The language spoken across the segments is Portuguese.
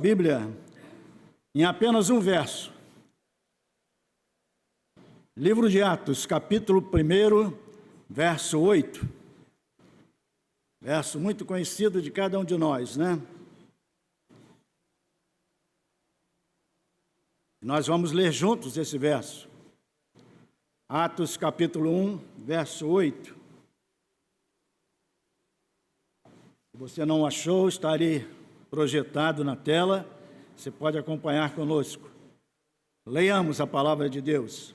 Bíblia em apenas um verso. Livro de Atos, capítulo 1, verso 8. Verso muito conhecido de cada um de nós, né? Nós vamos ler juntos esse verso. Atos, capítulo 1, verso 8. Se você não achou, está ali projetado na tela. Você pode acompanhar conosco. Leiamos a palavra de Deus.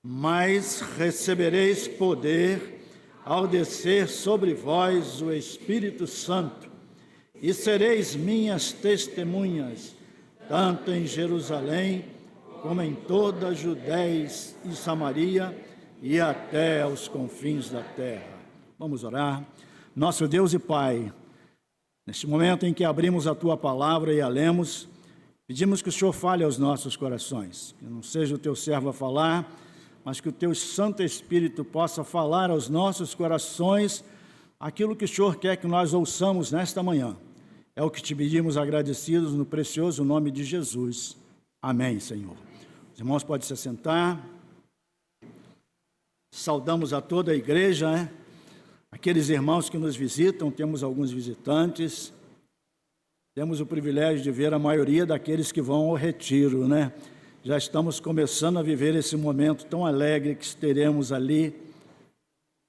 Mas recebereis poder ao descer sobre vós o Espírito Santo, e sereis minhas testemunhas, tanto em Jerusalém, como em toda a Judéia e Samaria, e até aos confins da terra. Vamos orar. Nosso Deus e Pai, neste momento em que abrimos a Tua palavra e a lemos, pedimos que o Senhor fale aos nossos corações, que não seja o Teu servo a falar, mas que o Teu Santo Espírito possa falar aos nossos corações aquilo que o Senhor quer que nós ouçamos nesta manhã. É o que te pedimos agradecidos no precioso nome de Jesus. Amém, Senhor. Os irmãos podem se assentar. Saudamos a toda a igreja, né? Aqueles irmãos que nos visitam, temos alguns visitantes. Temos o privilégio de ver a maioria daqueles que vão ao retiro, né? Já estamos começando a viver esse momento tão alegre que teremos ali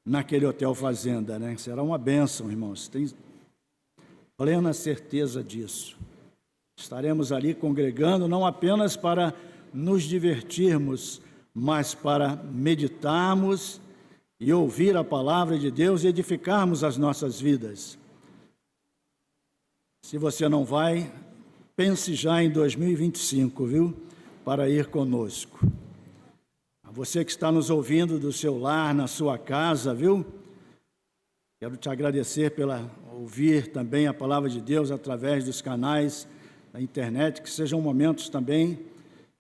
naquele hotel fazenda, né? Será uma bênção, irmãos. Tem plena certeza disso. Estaremos ali congregando não apenas para nos divertirmos, mas para meditarmos e ouvir a palavra de Deus e edificarmos as nossas vidas. Se você não vai, pense já em 2025, viu? Para ir conosco. A você que está nos ouvindo do seu lar, na sua casa, viu? Quero te agradecer pela ouvir também a palavra de Deus através dos canais da internet, que sejam momentos também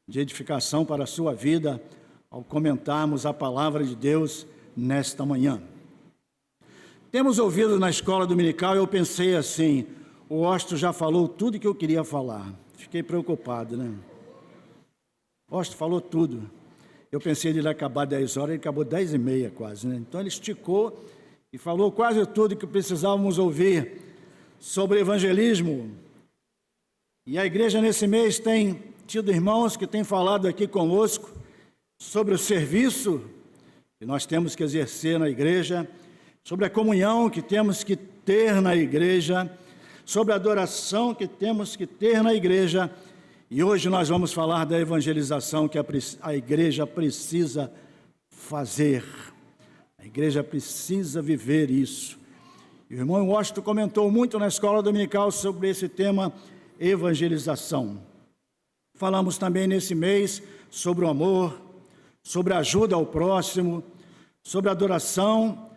de edificação para a sua vida, ao comentarmos a palavra de Deus nesta manhã. Temos ouvido na escola dominical, eu pensei assim, o Osto já falou tudo que eu queria falar. Fiquei preocupado, né? Osto falou tudo. Eu pensei ele ia acabar 10 horas, ele acabou 10h30 quase, né? Então ele esticou e falou quase tudo que precisávamos ouvir sobre evangelismo. E a igreja nesse mês tem tido irmãos que têm falado aqui conosco sobre o serviço que nós temos que exercer na igreja, sobre a comunhão que temos que ter na igreja, sobre a adoração que temos que ter na igreja. E hoje nós vamos falar da evangelização que a igreja precisa fazer. A igreja precisa viver isso. E o irmão Washington comentou muito na escola dominical sobre esse tema, evangelização. Falamos também nesse mês sobre o amor, sobre a ajuda ao próximo, sobre a adoração.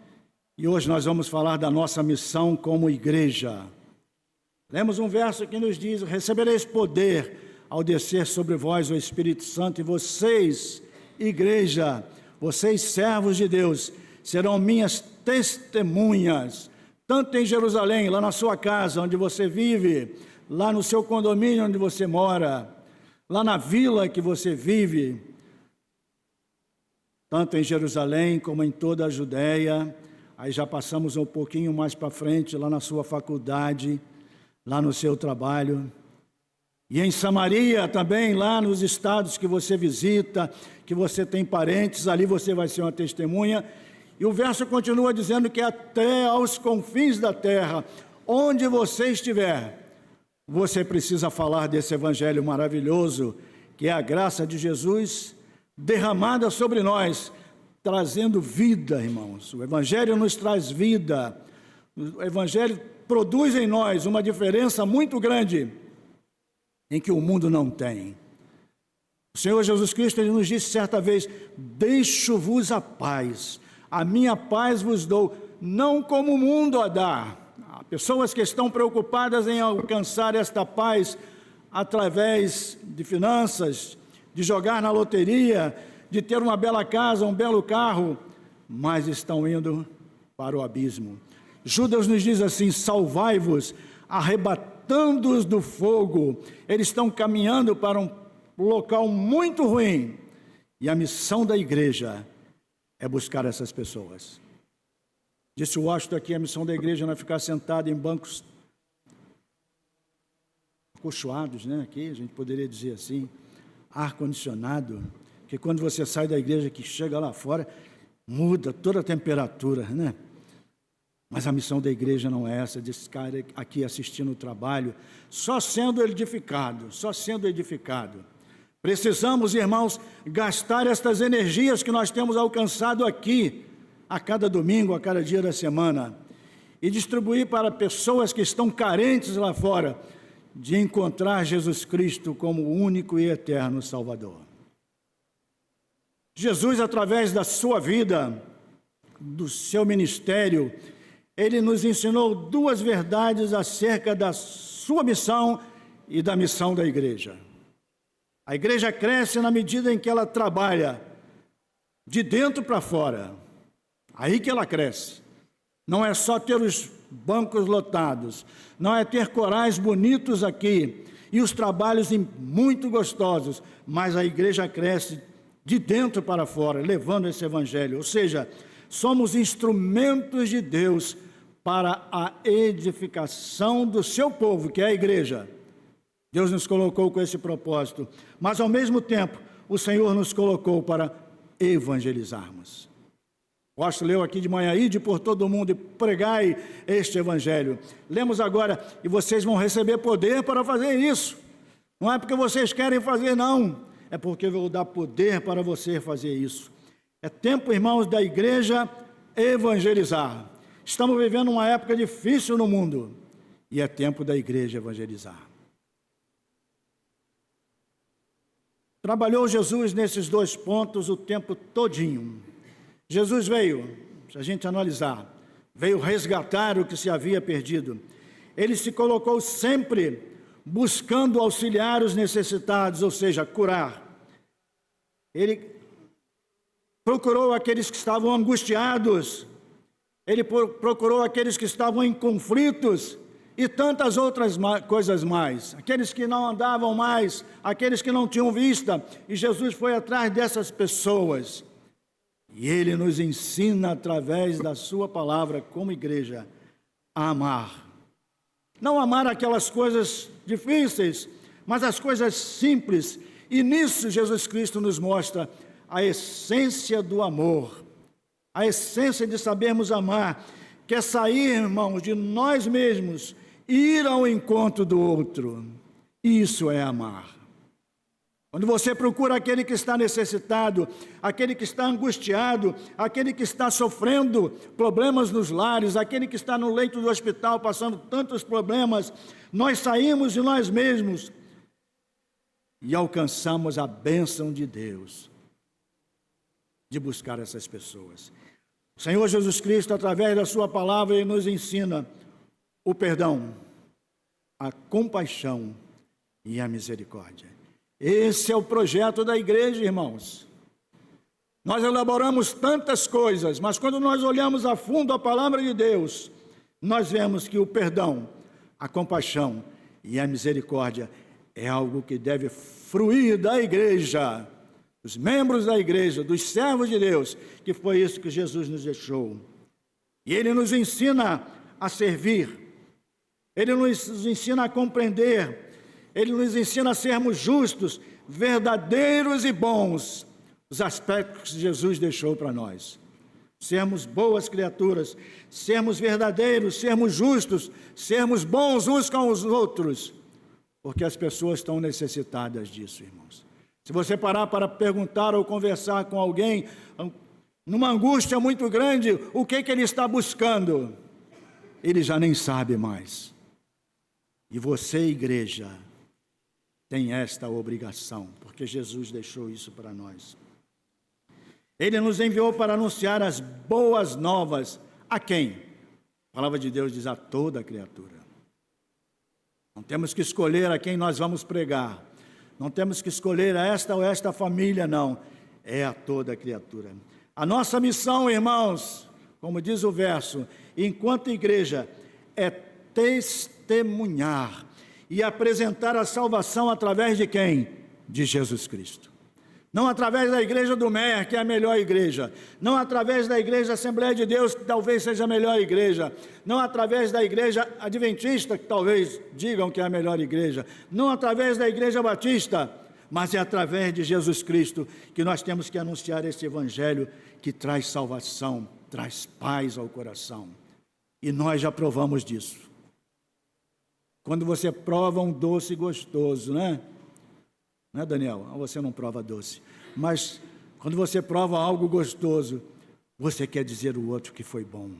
E hoje nós vamos falar da nossa missão como igreja. Lemos um verso que nos diz, recebereis poder ao descer sobre vós o Espírito Santo, e vocês, igreja, vocês servos de Deus, serão minhas testemunhas, tanto em Jerusalém, lá na sua casa onde você vive, lá no seu condomínio onde você mora, lá na vila que você vive, tanto em Jerusalém como em toda a Judéia. Aí já passamos um pouquinho mais para frente, lá na sua faculdade, lá no seu trabalho. E em Samaria também, lá nos estados que você visita, que você tem parentes, ali você vai ser uma testemunha. E o verso continua dizendo que até aos confins da terra, onde você estiver, você precisa falar desse evangelho maravilhoso, que é a graça de Jesus derramada sobre nós, trazendo vida, irmãos. O evangelho nos traz vida. O evangelho produz em nós uma diferença muito grande, em que o mundo não tem. O Senhor Jesus Cristo, Ele nos disse certa vez, deixo-vos a paz, a minha paz vos dou, não como o mundo a dá. Há pessoas que estão preocupadas em alcançar esta paz através de finanças, de jogar na loteria, de ter uma bela casa, um belo carro, mas estão indo para o abismo. Judas nos diz assim, salvai-vos, arrebatai arrebatando-os do fogo. Eles estão caminhando para um local muito ruim. E a missão da igreja é buscar essas pessoas. Disse o Washington aqui, a missão da igreja não é ficar sentado em bancos acolchoados, né? Aqui a gente poderia dizer assim, ar-condicionado, que quando você sai da igreja, que chega lá fora, muda toda a temperatura, né? Mas a missão da igreja não é essa, de ficar aqui assistindo o trabalho, só sendo edificado, só sendo edificado. Precisamos, irmãos, gastar estas energias que nós temos alcançado aqui, a cada domingo, a cada dia da semana, e distribuir para pessoas que estão carentes lá fora, de encontrar Jesus Cristo como o único e eterno Salvador. Jesus, através da sua vida, do seu ministério, ele nos ensinou duas verdades acerca da sua missão e da missão da igreja. A igreja cresce na medida em que ela trabalha de dentro para fora. Aí que ela cresce. Não é só ter os bancos lotados, não é ter corais bonitos aqui e os trabalhos muito gostosos, mas a igreja cresce de dentro para fora, levando esse evangelho. Ou seja, somos instrumentos de Deus para a edificação do seu povo, que é a igreja. Deus nos colocou com esse propósito, mas ao mesmo tempo, o Senhor nos colocou para evangelizarmos. Gosto, leu aqui de manhã, ide por todo o mundo e pregai este evangelho. Lemos agora, e vocês vão receber poder para fazer isso. Não é porque vocês querem fazer, não. É porque eu vou dar poder para você fazer isso. É tempo, irmãos, da igreja evangelizar. Estamos vivendo uma época difícil no mundo. E é tempo da igreja evangelizar. Trabalhou Jesus nesses dois pontos o tempo todinho. Jesus veio, se a gente analisar, veio resgatar o que se havia perdido. Ele se colocou sempre buscando auxiliar os necessitados, ou seja, curar. Ele procurou aqueles que estavam angustiados, ele procurou aqueles que estavam em conflitos e tantas outras coisas mais. Aqueles que não andavam mais, aqueles que não tinham vista, e Jesus foi atrás dessas pessoas. E ele nos ensina, através da sua palavra, como igreja, a amar. Não amar aquelas coisas difíceis, mas as coisas simples. E nisso Jesus Cristo nos mostra a essência do amor, a essência de sabermos amar, que é sair, irmãos, de nós mesmos e ir ao encontro do outro. Isso é amar. Quando você procura aquele que está necessitado, aquele que está angustiado, aquele que está sofrendo problemas nos lares, aquele que está no leito do hospital passando tantos problemas, nós saímos de nós mesmos e alcançamos a bênção de Deus de buscar essas pessoas. O Senhor Jesus Cristo, através da sua palavra, ele nos ensina o perdão, a compaixão e a misericórdia. Esse é o projeto da igreja, irmãos. Nós elaboramos tantas coisas, mas quando nós olhamos a fundo a palavra de Deus, nós vemos que o perdão, a compaixão e a misericórdia é algo que deve fruir da igreja, dos membros da igreja, dos servos de Deus, que foi isso que Jesus nos deixou. E ele nos ensina a servir, ele nos ensina a compreender, ele nos ensina a sermos justos, verdadeiros e bons, os aspectos que Jesus deixou para nós. Sermos boas criaturas, sermos verdadeiros, sermos justos, sermos bons uns com os outros, porque as pessoas estão necessitadas disso, irmãos. Se você parar para perguntar ou conversar com alguém, numa angústia muito grande, o que ele está buscando? Ele já nem sabe mais. E você, igreja, tem esta obrigação, porque Jesus deixou isso para nós. Ele nos enviou para anunciar as boas novas a quem? A palavra de Deus diz a toda criatura. Não temos que escolher a quem nós vamos pregar. Não temos que escolher a esta ou esta família, não. É a toda criatura. A nossa missão, irmãos, como diz o verso, enquanto igreja, é testemunhar, e apresentar a salvação através de quem? De Jesus Cristo. Não através da igreja do MER, que é a melhor igreja. Não através da igreja Assembleia de Deus, que talvez seja a melhor igreja. Não através da igreja Adventista, que talvez digam que é a melhor igreja. Não através da igreja Batista, mas é através de Jesus Cristo que nós temos que anunciar esse evangelho que traz salvação, traz paz ao coração. E nós já provamos disso. Quando você prova um doce gostoso, né? Não é, Daniel? Você não prova doce. Mas quando você prova algo gostoso, você quer dizer ao outro que foi bom.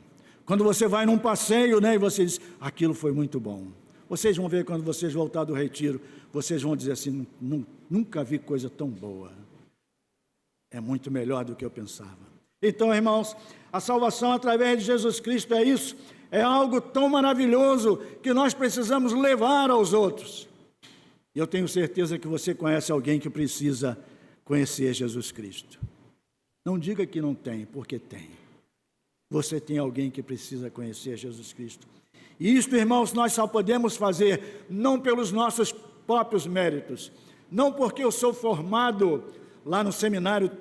Quando você vai num passeio, né, e você diz, aquilo foi muito bom. Vocês vão ver quando vocês voltar do retiro, vocês vão dizer assim, nunca vi coisa tão boa. É muito melhor do que eu pensava. Então, irmãos, a salvação através de Jesus Cristo é isso. É algo tão maravilhoso que nós precisamos levar aos outros. Eu tenho certeza que você conhece alguém que precisa conhecer Jesus Cristo. Não diga que não tem, porque tem. Você tem alguém que precisa conhecer Jesus Cristo. E isto, irmãos, nós só podemos fazer não pelos nossos próprios méritos, não porque eu sou formado lá no seminário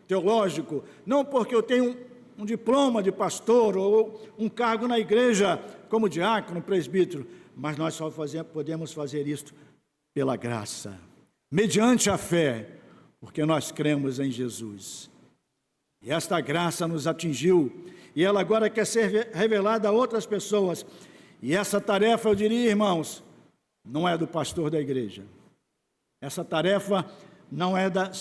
teológico, não porque eu tenho um diploma de pastor ou um cargo na igreja como diácono, presbítero, mas nós só podemos fazer isto pela graça, mediante a fé, porque nós cremos em Jesus. E esta graça nos atingiu, e ela agora quer ser revelada a outras pessoas. E essa tarefa, eu diria, irmãos, não é do pastor da igreja. Essa tarefa não é da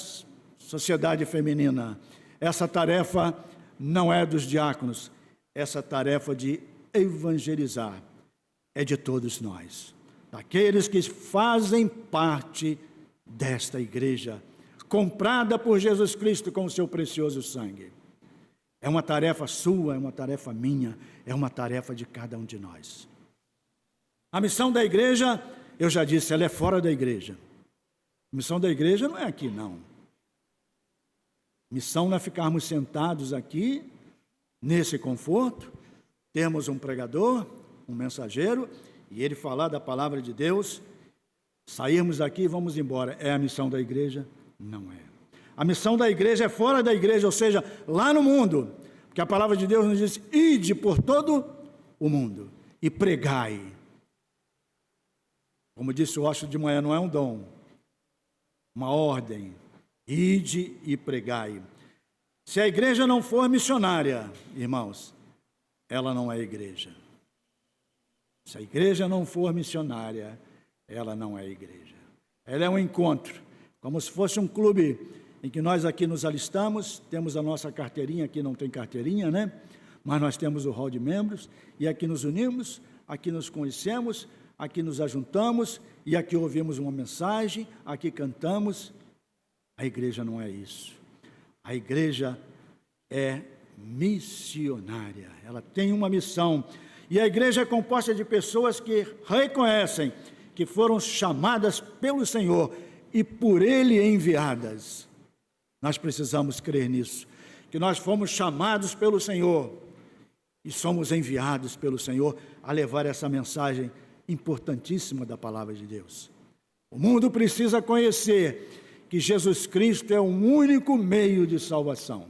sociedade feminina. Essa tarefa não é dos diáconos. Essa tarefa de evangelizar é de todos nós. Daqueles que fazem parte desta igreja, comprada por Jesus Cristo com o seu precioso sangue. É uma tarefa sua, é uma tarefa minha, é uma tarefa de cada um de nós. A missão da igreja, eu já disse, ela é fora da igreja. A missão da igreja não é aqui, não. Missão não é ficarmos sentados aqui, nesse conforto, temos um pregador, um mensageiro, e ele falar da palavra de Deus, sairmos daqui e vamos embora. É a missão da igreja? Não é. A missão da igreja é fora da igreja, ou seja, lá no mundo. Porque a palavra de Deus nos diz, ide por todo o mundo e pregai. Como disse o Ocho de manhã, não é um dom, uma ordem. Ide e pregai. Se a igreja não for missionária, irmãos, ela não é igreja. Se a igreja não for missionária, ela não é igreja. Ela é um encontro, como se fosse um clube em que nós aqui nos alistamos, temos a nossa carteirinha, aqui não tem carteirinha, né? Mas nós temos o hall de membros, e aqui nos unimos, aqui nos conhecemos, aqui nos ajuntamos, e aqui ouvimos uma mensagem, aqui cantamos. A igreja não é isso. A igreja é missionária, ela tem uma missão. E a igreja é composta de pessoas que reconhecem que foram chamadas pelo Senhor e por Ele enviadas. Nós precisamos crer nisso, que nós fomos chamados pelo Senhor e somos enviados pelo Senhor a levar essa mensagem importantíssima da palavra de Deus. O mundo precisa conhecer que Jesus Cristo é o único meio de salvação.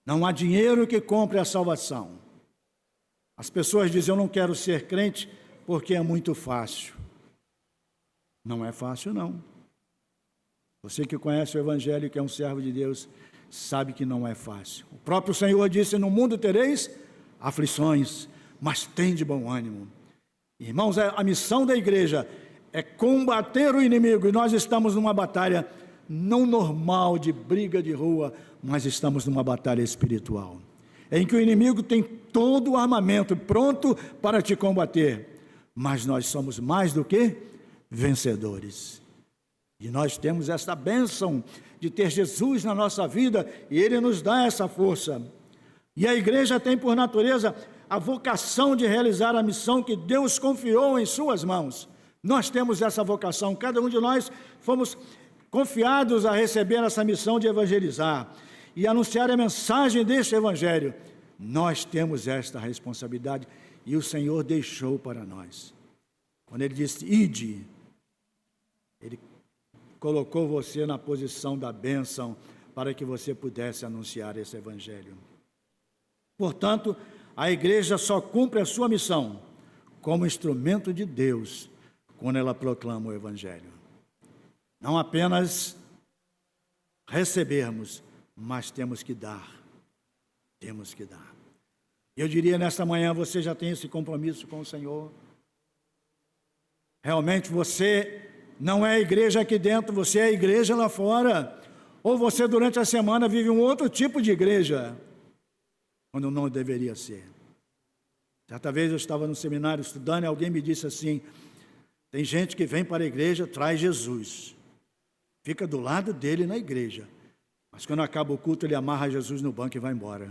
Não há dinheiro que compre a salvação. As pessoas dizem, eu não quero ser crente porque é muito fácil. Não é fácil, não. Você que conhece o Evangelho, que é um servo de Deus, sabe que não é fácil. O próprio Senhor disse, no mundo tereis aflições, mas tende bom ânimo. Irmãos, a missão da igreja é combater o inimigo, e nós estamos numa batalha não normal de briga de rua, mas estamos numa batalha espiritual, em que o inimigo tem todo o armamento pronto para te combater, mas nós somos mais do que vencedores. E nós temos essa bênção de ter Jesus na nossa vida, e Ele nos dá essa força. E a igreja tem por natureza a vocação de realizar a missão que Deus confiou em suas mãos. Nós temos essa vocação, cada um de nós fomos confiados a receber essa missão de evangelizar e anunciar a mensagem deste evangelho. Nós temos esta responsabilidade e o Senhor deixou para nós. Quando ele disse, ide, ele colocou você na posição da bênção para que você pudesse anunciar esse evangelho. Portanto, a igreja só cumpre a sua missão como instrumento de Deus quando ela proclama o evangelho. Não apenas recebermos, mas temos que dar. Temos que dar. Eu diria nesta manhã, você já tem esse compromisso com o Senhor? Realmente você não é a igreja aqui dentro, você é a igreja lá fora. Ou você durante a semana vive um outro tipo de igreja, quando não deveria ser. Certa vez eu estava no seminário estudando e alguém me disse assim, tem gente que vem para a igreja, traz Jesus, fica do lado dele na igreja, mas quando acaba o culto ele amarra Jesus no banco e vai embora.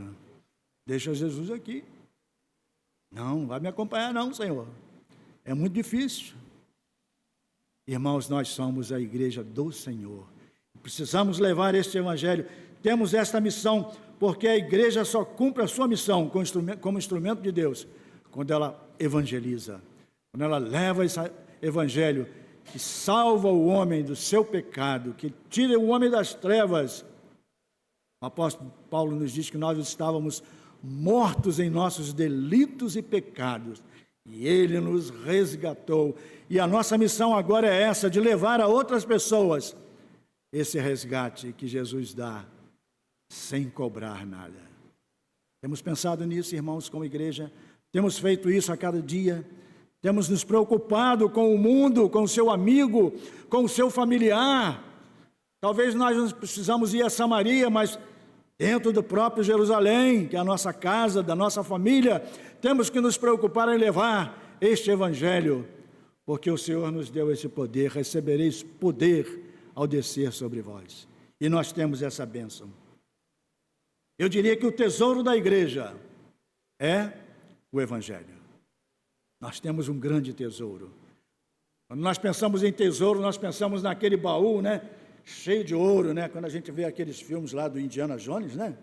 Deixa Jesus aqui. Não vai me acompanhar não, Senhor. É muito difícil. Irmãos, nós somos a igreja do Senhor. Precisamos levar este evangelho. Temos esta missão, porque a igreja só cumpre a sua missão como instrumento de Deus, quando ela evangeliza, quando ela leva esse evangelho que salva o homem do seu pecado, que tira o homem das trevas. O apóstolo Paulo nos diz que nós estávamos mortos em nossos delitos e pecados, e ele nos resgatou. E a nossa missão agora é essa, de levar a outras pessoas esse resgate que Jesus dá, sem cobrar nada. Temos pensado nisso, irmãos, como igreja, temos feito isso a cada dia, temos nos preocupado com o mundo, com o seu amigo, com o seu familiar. Talvez nós não precisamos ir a Samaria, mas dentro do próprio Jerusalém, que é a nossa casa, da nossa família, temos que nos preocupar em levar este evangelho, porque o Senhor nos deu esse poder, recebereis poder ao descer sobre vós. E nós temos essa bênção. Eu diria que o tesouro da igreja é o evangelho. Nós temos um grande tesouro. Quando nós pensamos em tesouro, nós pensamos naquele baú, né? Cheio de ouro, né? Quando a gente vê aqueles filmes lá do Indiana Jones, né?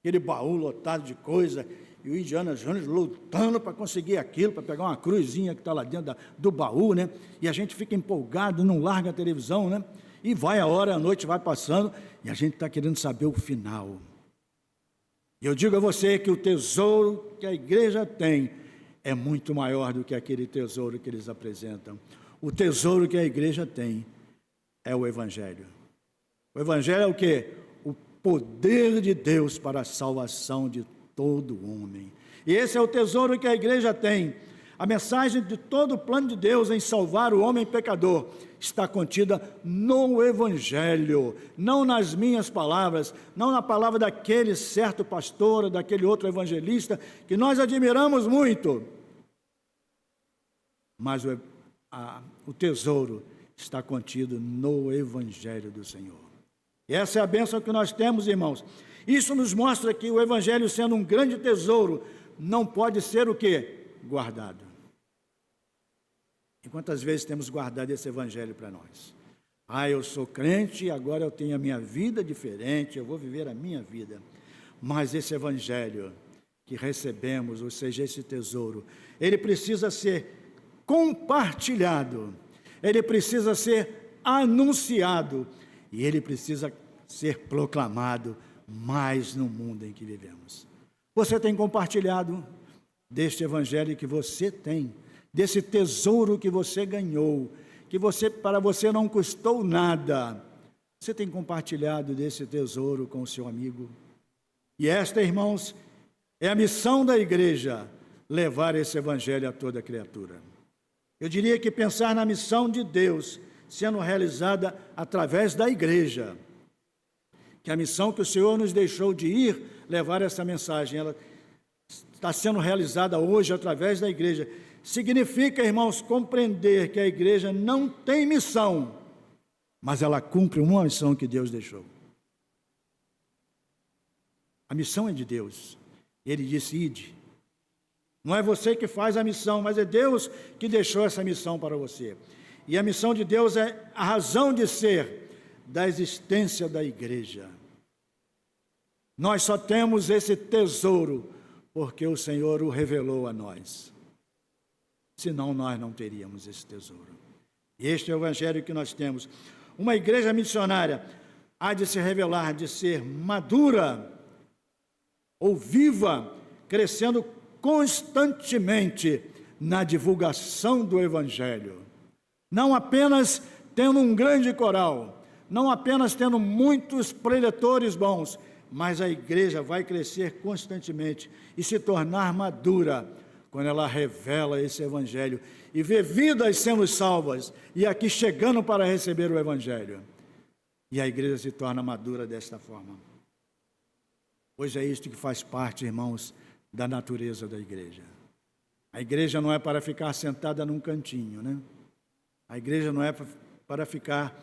Aquele baú lotado de coisa, e o Indiana Jones lutando para conseguir aquilo, para pegar uma cruzinha que está lá dentro do baú, né? E a gente fica empolgado, não larga a televisão, né? E vai a hora, a noite vai passando, e a gente está querendo saber o final. E eu digo a você que o tesouro que a igreja tem é muito maior do que aquele tesouro que eles apresentam. O tesouro que a igreja tem é o evangelho. O evangelho é o quê? O poder de Deus para a salvação de todo homem. E esse é o tesouro que a igreja tem. A mensagem de todo o plano de Deus em salvar o homem pecador está contida no evangelho, não nas minhas palavras, não na palavra daquele certo pastor ou daquele outro evangelista que nós admiramos muito. Mas o tesouro está contido no evangelho do Senhor. E essa é a bênção que nós temos, irmãos. Isso nos mostra que o evangelho, sendo um grande tesouro, não pode ser o quê? Guardado. E quantas vezes temos guardado esse evangelho para nós? Eu sou crente, agora eu tenho a minha vida diferente, eu vou viver a minha vida. Mas esse evangelho que recebemos, ou seja, esse tesouro, ele precisa ser compartilhado, ele precisa ser anunciado e ele precisa ser proclamado mais no mundo em que vivemos. Você tem compartilhado deste evangelho que você tem, desse tesouro que você ganhou, que para você não custou nada. Você tem compartilhado desse tesouro com o seu amigo? E esta, irmãos, é a missão da igreja, levar esse evangelho a toda criatura. Eu diria que pensar na missão de Deus sendo realizada através da igreja, que a missão que o Senhor nos deixou de ir levar essa mensagem, ela está sendo realizada hoje através da igreja. Significa, irmãos, compreender que a igreja não tem missão, mas ela cumpre uma missão que Deus deixou. A missão é de Deus. Ele disse, ide. Não é você que faz a missão, mas é Deus que deixou essa missão para você. E a missão de Deus é a razão de ser da existência da igreja. Nós só temos esse tesouro porque o Senhor o revelou a nós. senão nós não teríamos esse tesouro. E este é o evangelho que nós temos. Uma igreja missionária há de se revelar, de ser madura ou viva, crescendo constantemente na divulgação do evangelho. Não apenas tendo um grande coral, não apenas tendo muitos preletores bons, mas a igreja vai crescer constantemente e se tornar madura quando ela revela esse evangelho e vê vidas sendo salvas e aqui chegando para receber o evangelho. E a igreja se torna madura desta forma. Pois é isto que faz parte, irmãos, da natureza da igreja. A igreja não é para ficar sentada num cantinho, né? A igreja não é para ficar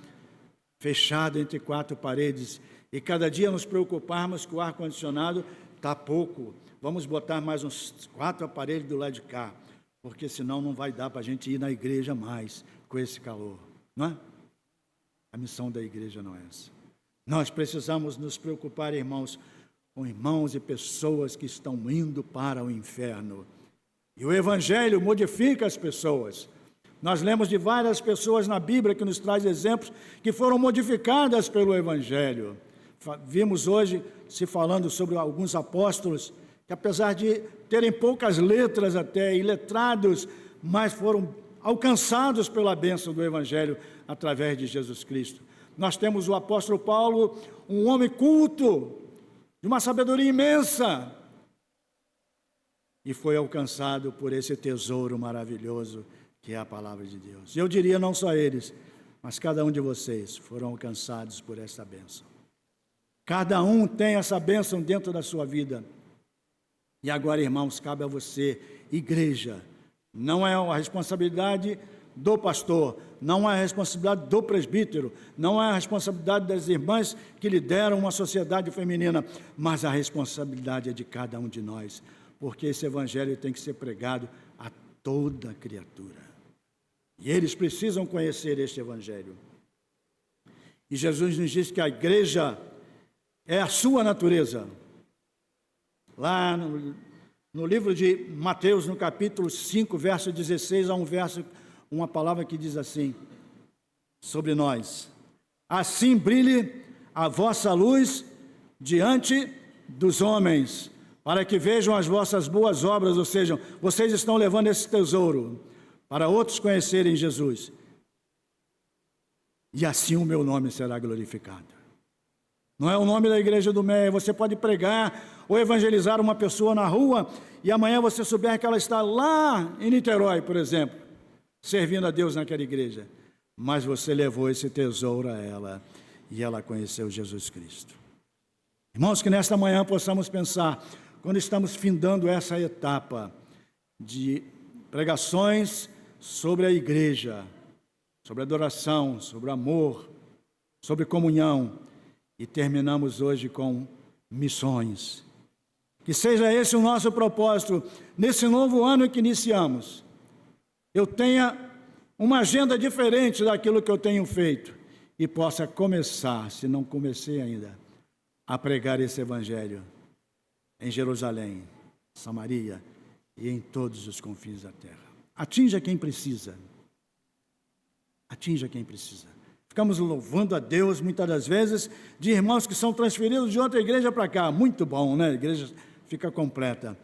fechada entre quatro paredes e cada dia nos preocuparmos que o ar-condicionado está pouco. Vamos botar mais uns 4 aparelhos do lado de cá, porque senão não vai dar para a gente ir na igreja mais com esse calor, não é? A missão da igreja não é essa. Nós precisamos nos preocupar, irmãos, com irmãos e pessoas que estão indo para o inferno. E o evangelho modifica as pessoas. Nós lemos de várias pessoas na Bíblia que nos traz exemplos que foram modificadas pelo evangelho. Vimos hoje se falando sobre alguns apóstolos que, apesar de terem poucas letras até, iletrados, mas foram alcançados pela bênção do evangelho através de Jesus Cristo. Nós temos o apóstolo Paulo, um homem culto, de uma sabedoria imensa, e foi alcançado por esse tesouro maravilhoso que é a palavra de Deus. Eu diria não só eles, mas cada um de vocês foram alcançados por essa bênção. Cada um tem essa bênção dentro da sua vida. E agora, irmãos, cabe a você, igreja. Não é a responsabilidade do pastor, não é a responsabilidade do presbítero, não é a responsabilidade das irmãs que lideram uma sociedade feminina, mas a responsabilidade é de cada um de nós, porque esse evangelho tem que ser pregado a toda criatura. E eles precisam conhecer este evangelho. E Jesus nos diz que a igreja é a sua natureza. Lá no livro de Mateus, no capítulo 5, verso 16, há uma palavra que diz assim, sobre nós: assim brilhe a vossa luz diante dos homens, para que vejam as vossas boas obras, ou seja, vocês estão levando esse tesouro para outros conhecerem Jesus. E assim o meu nome será glorificado. Não é o nome da igreja do Meia. Você pode pregar ou evangelizar uma pessoa na rua e amanhã você souber que ela está lá em Niterói, por exemplo, servindo a Deus naquela igreja. Mas você levou esse tesouro a ela e ela conheceu Jesus Cristo. Irmãos, que nesta manhã possamos pensar, quando estamos findando essa etapa de pregações sobre a igreja, sobre adoração, sobre amor, sobre comunhão, e terminamos hoje com missões. Que seja esse o nosso propósito, nesse novo ano que iniciamos. Eu tenha uma agenda diferente daquilo que eu tenho feito e possa começar, se não comecei ainda, a pregar esse evangelho em Jerusalém, Samaria e em todos os confins da terra. Atinja quem precisa. Atinja quem precisa. Ficamos louvando a Deus, muitas das vezes, de irmãos que são transferidos de outra igreja para cá. Muito bom, né? A igreja fica completa.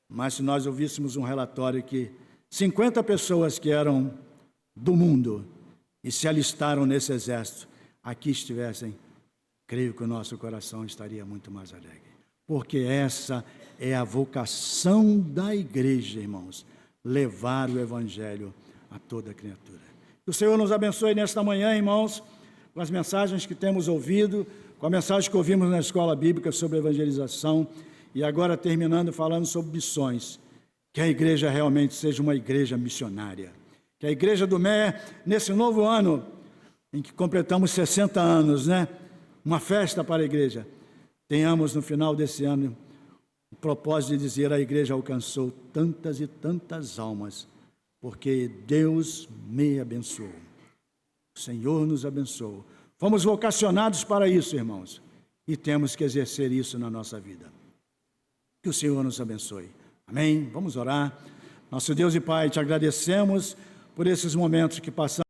Mas se nós ouvíssemos um relatório que 50 pessoas que eram do mundo e se alistaram nesse exército, aqui estivessem, creio que o nosso coração estaria muito mais alegre. Porque essa é a vocação da igreja, irmãos, levar o evangelho a toda criatura. Que o Senhor nos abençoe nesta manhã, irmãos, com as mensagens que temos ouvido, com a mensagem que ouvimos na escola bíblica sobre evangelização, e agora terminando falando sobre missões. Que a igreja realmente seja uma igreja missionária. Que a igreja do Meia, nesse novo ano, em que completamos 60 anos, né? Uma festa para a igreja, tenhamos no final desse ano o propósito de dizer: a igreja alcançou tantas e tantas almas, porque Deus me abençoou. O Senhor nos abençoou. Fomos vocacionados para isso, irmãos, e temos que exercer isso na nossa vida. Que o Senhor nos abençoe. Amém? Vamos orar. Nosso Deus e Pai, te agradecemos por esses momentos que passamos